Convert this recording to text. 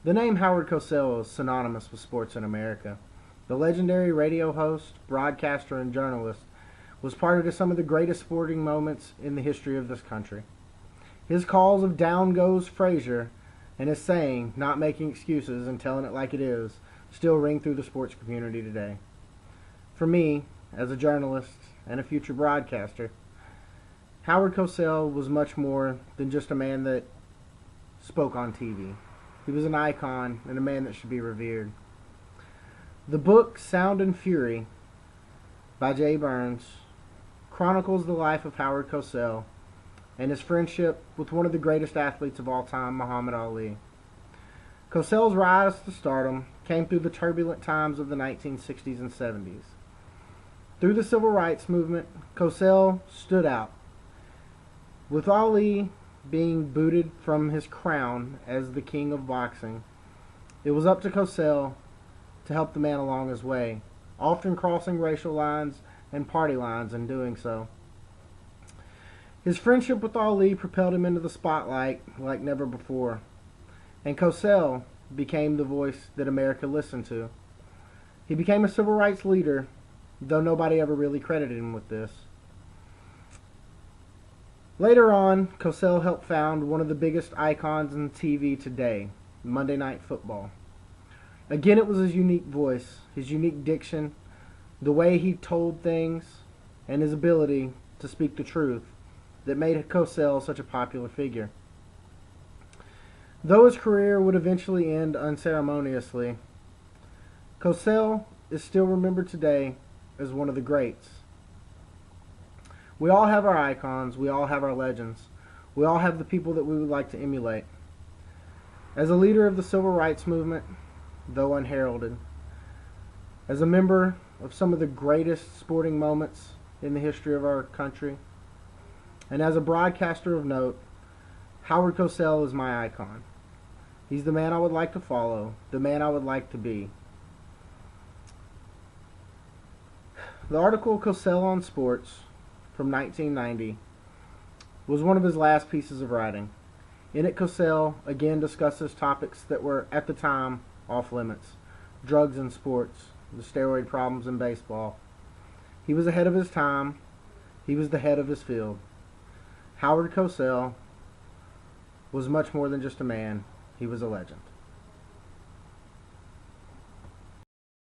The name Howard Cosell is synonymous with sports in America. The legendary radio host, broadcaster, and journalist was party to some of the greatest sporting moments in the history of this country. His calls of "down goes Frazier" and his saying, "not making excuses and telling it like it is," still ring through the sports community today. For me, as a journalist and a future broadcaster, Howard Cosell was much more than just a man that spoke on TV. He was an icon and a man that should be revered. The book Sound and Fury by Jay Burns chronicles the life of Howard Cosell and his friendship with one of the greatest athletes of all time, Muhammad Ali. Cosell's rise to stardom came through the turbulent times of the 1960s and 70s. Through the civil rights movement, Cosell stood out, with Ali being booted from his crown as the king of boxing. It was up to Cosell to help the man along his way, often crossing racial lines and party lines in doing so. His friendship with Ali propelled him into the spotlight like never before, and Cosell became the voice that America listened to. He became a civil rights leader, though nobody ever really credited him with this. Later on, Cosell helped found one of the biggest icons in TV today, Monday Night Football. Again, it was his unique voice, his unique diction, the way he told things, and his ability to speak the truth that made Cosell such a popular figure. Though his career would eventually end unceremoniously, Cosell is still remembered today as one of the greats. We all have our icons, we all have our legends, we all have the people that we would like to emulate. As a leader of the civil rights movement, though unheralded, as a member of some of the greatest sporting moments in the history of our country, and as a broadcaster of note, Howard Cosell is my icon. He's the man I would like to follow, the man I would like to be. The article Cosell on Sports from 1990 was one of his last pieces of writing. In it, Cosell again discusses topics that were, at the time, off limits. Drugs in sports, the steroid problems in baseball. He was ahead of his time. He was the head of his field. Howard Cosell was much more than just a man. He was a legend.